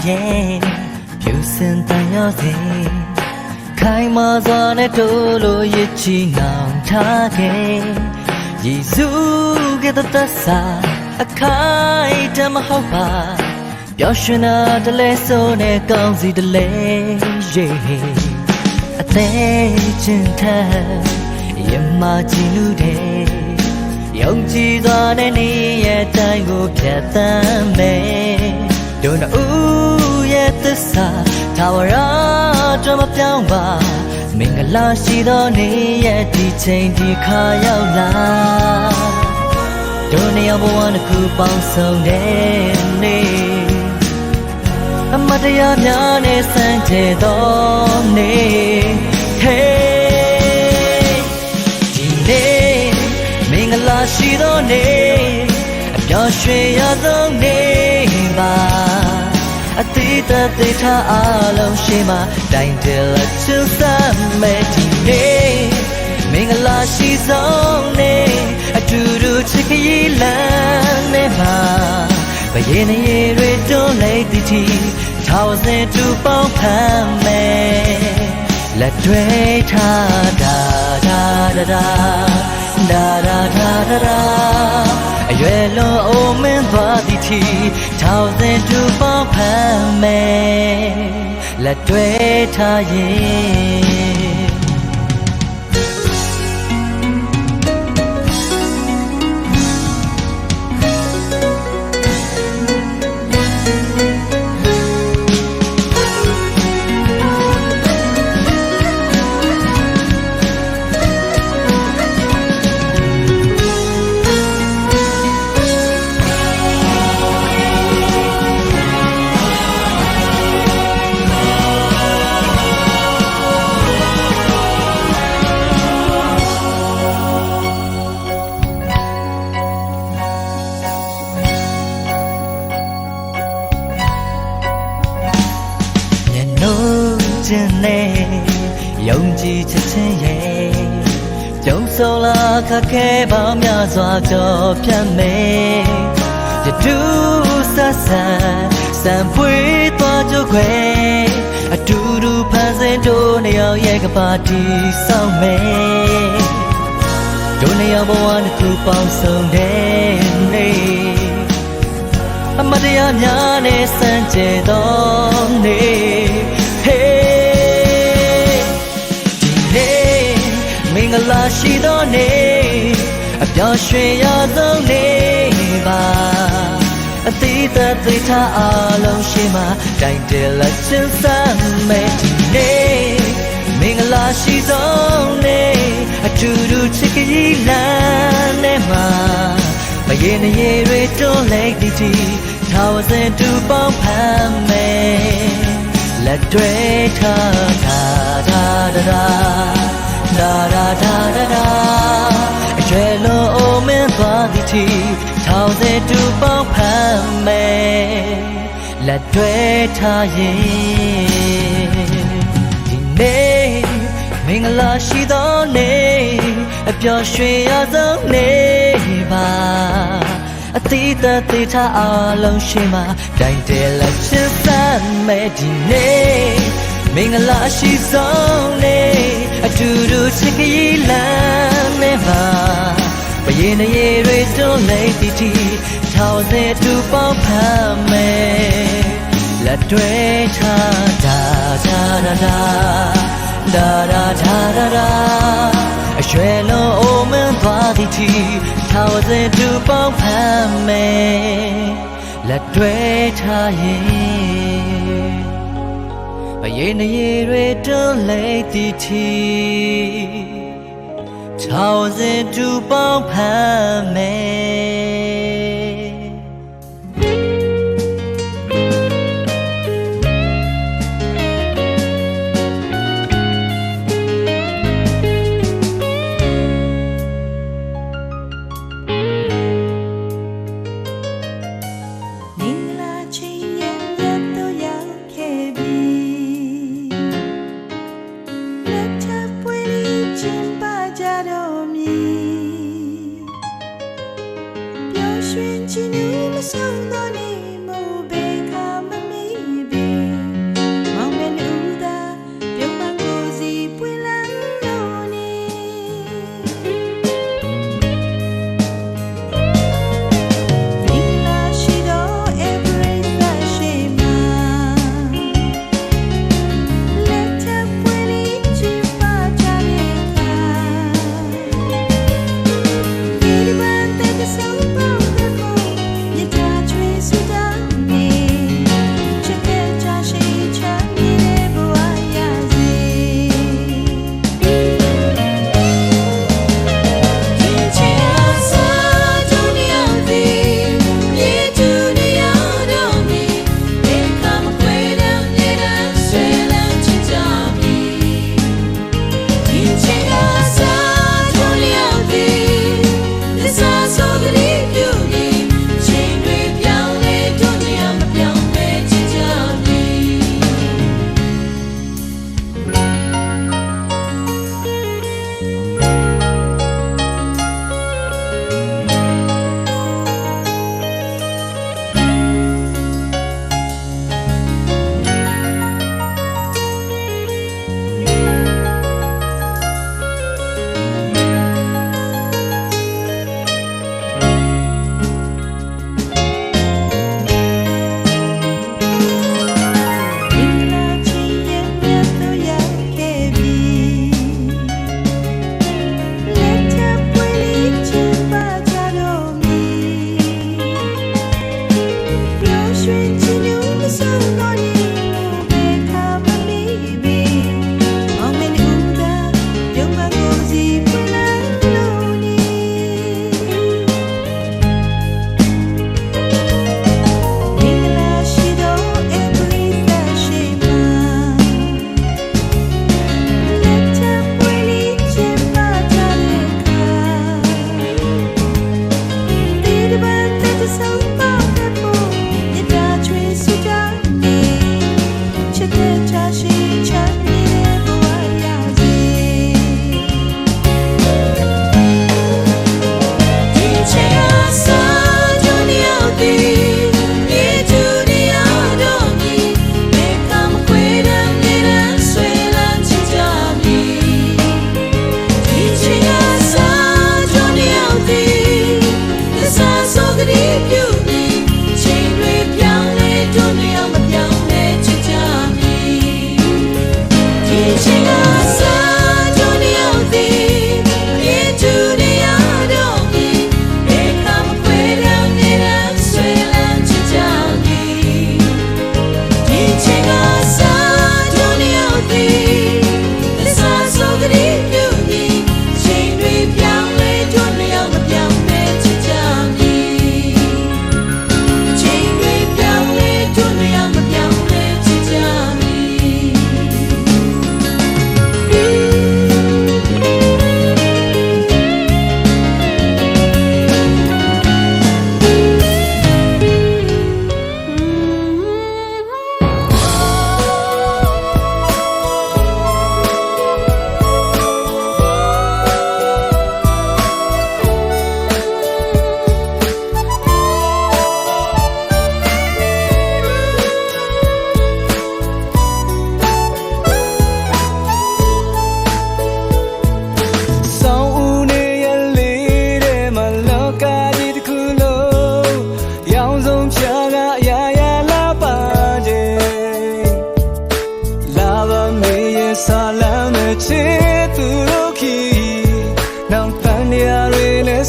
ရဲ့ဖြူစင်တန်ရောစေခိုင်မာစွာနဲ့တို့လိုရစ်ချီနောင်ထားခဲ့ယေရှုကတသစာအခိုင်တမဟုတ်ပါပျော်ရွှင်တာတလဲဆိုနဲ့ကောင်းစီတလဲရဲ့အသေးချင်းထရမကြည့်လူတဲ့ယုံကြည်စွာနဲ့နေရဲ့တိုင်းကိုဖြတ်သန်းမယ်တို့တို့ရဲ့သစ္စာထာဝရတော်မပြောင်းပါမင်္ဂလာရှိသောနေရဲ့ဒီချိန်ဒီခါရောက်လာတို့နှစ်ယောက်ဘဝတစ်ခုပေါင်းစုံတဲ့နေ့အမတရားများနဲ့ဆန်းကျဲသောနေ့ဟေးဒီနေ့မင်္ဂလာရှိသောနေ့အပျော်ရွှင်ရသောနေ့ပါအတိတ်သေးထားအလုံးရှိမှတိုင်တယ်လက်ချစမဲ့ဒီနေ့မင်္ဂလာရှိဆုံးနေ့အတူတူချစ်ခရီးလမ်းနဲ့မှာဘယင်းရေတွေတွန်းလိုက်သည်ချီထောင်စင်တူပေါင်းဖမ်းမယ်လက်တွေထားတာဒါဒါဒါဒါဒါဒါဒါအရွယ်လွန်အိုမင်းသွားသည်ချီထောင်စင်တူပေါင်းဖမ်းမယ်လက်တွေထားရင်ယုံကြည်ချက်ချင်းရဲ့ကြုံဆုံလာခက်ခဲပေါင်းများစွာကြော်ဖြတ်မယ်ယတူဆဆန်စံပွေးသွားကြွယ်အတူတူဖန်ဆင်းတို့နှစ်ယောက်ရဲ့ကပါတီဆောင်မယ်တို့နှစ်ယောက်ဘဝတစ်ခုပေါင်းစုံတဲ့နေ့အမတရားများနဲ့စံကျဲသောနေ့ဟေးမင်္ဂလာရှိသောနေ့အပျော်ရွှင်ရသောနေ့ပါအသီးသက်သေးထားအလုံးရှိမှတိုင်တယ်လက်ချင်းစမ်းမဲ့ဒီနေ့မင်္ဂလာရှိသောနေ့အတူတူချစ်ကြည်လမ်းနဲ့မှာမရေနေရေတွေတွန်းလိုက်သည်ချီထာဝစင်တူပေါင်းဖမ်းမယ်လက်တွေထားတာဒါဒါဒါဒါဒါဒါဒါအရွယ်လွန်အိုမင်းသွားသည်ချီထောင်စင်တူပေါင်းဖမ်းမယ်လက်တွေထားရင်ဒီနေ့မင်္ဂလာရှိသောနေ့အပျော်ရွှင်ရသောနေ့ပါအသီးသေးထားအလုံးရှိမှတိုင်တယ်လက်ချစ်စမ်းမဲ့ဒီနေ့မင်္ဂလာရှိဆုံးနေ့အတူတူချစ်ခရီးလမ်းနဲ့မှာဘယင်းရေတွေတွန်းလိုက်သည်ချီထောင်စင်တူပေါင်းဖမ်းမယ်လက်တွေထားတာဒါဒါဒါဒါဒါဒါဒါအရွယ်လွန်အိုမင်းသွားသည်ချီထောင်စင်တူပေါင်းဖမ်းမယ်လက်တွေထားရင်ဘယင်းရေတွေတွန်းလိုက်သည်ချီထောင်စင်တူပေါင်းဖမ်းမယ်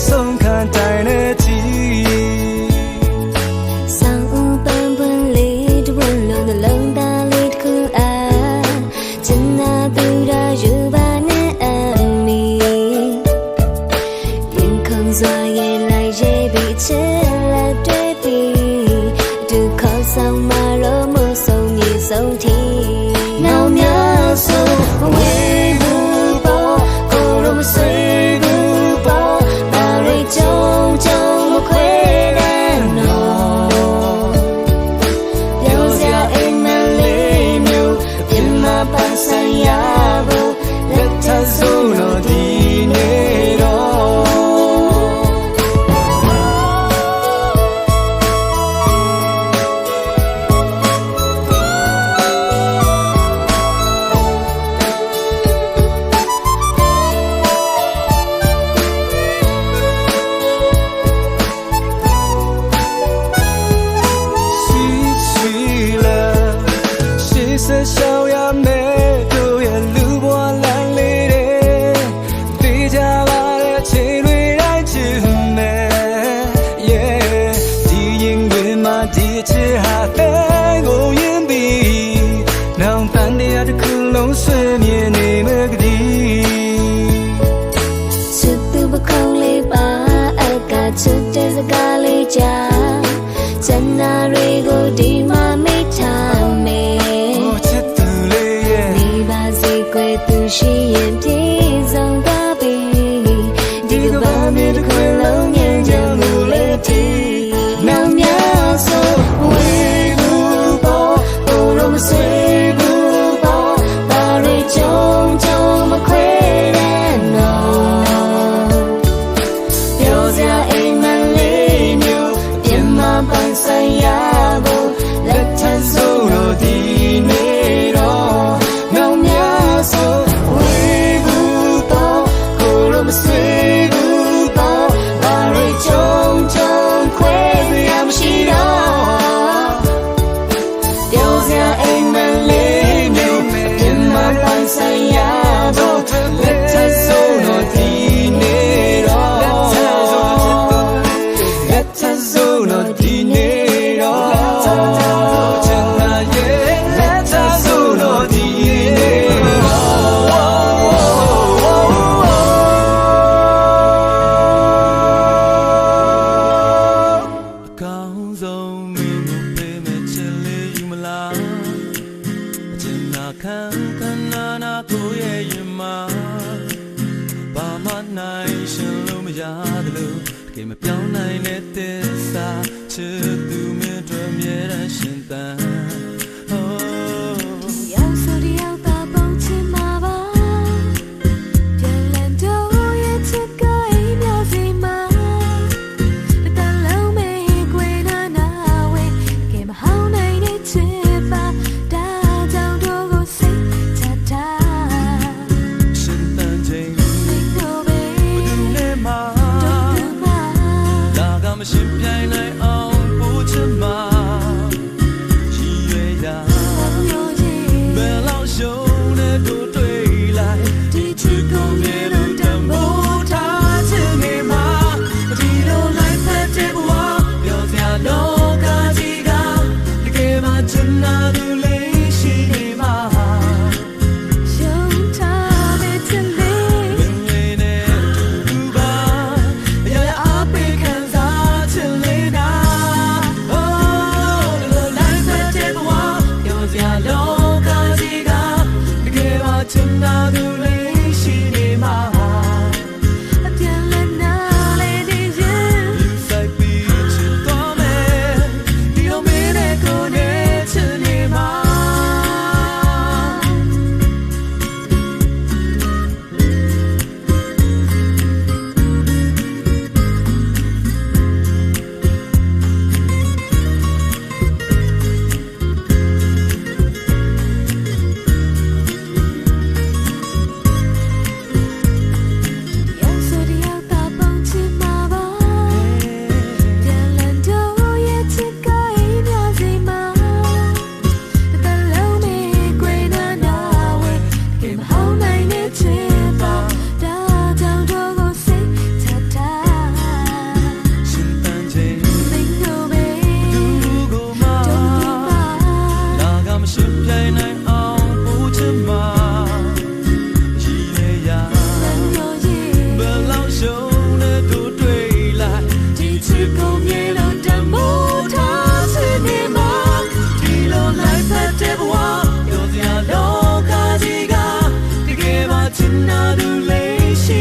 ဆုံးခံတိုင်းနဲ့ကြည်ဆောင်းဦးပန်းပွင့်လေးတစ်ပွင့်လုံးနှလုံးသားလေးတစ်ခုအားကျင်နာသူရာယူပါနဲ့အမီရင်ခုန်စွာရဲ့လိုက်ရဲ့ပြီးချစ်လက်တွေ့ပြီးဒုက္ခဆောင်မှာတော့မဆုံးမြေဆုံးထီနောက်များဆုံးဝေးဘူးပေါ်ကိုယ်တော့မဆွေးဘူးပေါ်ဘာရိတ်ကြုံကြုံမခွဲတဲ့နော်ပြောစရာအိမ်မလေးမျိုးပြင်မပန်းဆိုင်ရဖို့လက်ထပ်ဆုံးတော့ဒီနေ့တော့ရှောင်ရမယ်တို့ရဲ့လူဘဝလမ်းလေးတွေသိကြပါတဲ့ချိန်တွေတိုင်းချစ်မယ် yeah ဒီရင်တွေမှာဒီချစ်ဟာတဲ့ကိုရင်ပြီးနောင်တန်တရားတစ်ခုလုံးဆွေးမြင်နေမယ်ကတိချစ်သူပခုံးလေးပါအကချစ်တဲ့စကားလေးကြားစနာတွေကိုဒီမှာမိထားမယ်သူရှိရင်ပြေဆုံးသွားပြီဒီကဘာမြေတစ်ခွင်လုံးညံ့ကြလို့လေတီနောက်များဆိုဝေးဘူးပေါ်ကိုယ်တော့မဆွေးဘူးပေါ်ဘာရိတ်ကြုံကြုံမခွဲတဲ့နော်ပြောစရာအိမ်မလေးမျိုးပြင်မပန်းဆိုင်ရဖို့လက်ထပ်ဆုံးတော့ဒီနေ့တော့နောက်များဆိုဆွေးဘူးပေါ်ဘာရိတ်ကြုံကြုံခွဲစရာမရှိတော့ပြောစရာအိမ်မလေးမျိုးပြင်မပန်းဆိုင်ရဖို့လက်ထပ်ဆုံးတော့ဒီနေ့တော့လက်ထပ်ဆုံးတော့ဒီနေ့တော့ချင်လာရဲ့လက်ထပ်ဆုံးတော့ဒီနေ့ခံနာနာကိုရဲ့ရင်မှာဘာမှနိုင်ရှင်လို့မရတယ်လို့တကယ်မပြောင်းနိုင်တဲ့သစ္စာချစ်သူမင်းတို့မြဲတမ်းရှင်သန်ရောက်ဆိုဒီရောက်တာပုံချင်မှာပါပြန်လန်တော့ရဲ့ချစ်ကအိမ်မြောက်စီမှာတတလုံးမဲခွေနာနာဝဲကဲမဟောင်းနိုင်တဲ့ချစ်ပါရှင်ပြိုင်နိုင်အောင်ပို့ချင်မှာရည် လုံးနိုင်နေချစ်ပါဒါကြောင့်တော့ကိုစိတ်ချတာ ရှင်တန်ချိန် မင်းတို့ပဲ သူကိုမှ တို့ဒီမှာ လာကမရှိပြိုင်နိုင်အောင်ပူချင်မှာရည်ရရ မလို့ရဲ့ ဘယ်လောက်ရှုံးတဲ့တို့တွေ့လိုက် ဒီချစ်ကိုမြေလို့တမိုးထားစနေမှာ ဒီလိုလိုက်ဖက်တဲ့ဘဝပြောစရာလောကကြီးကတကယ်ပါချင်နာသူလေးရှိ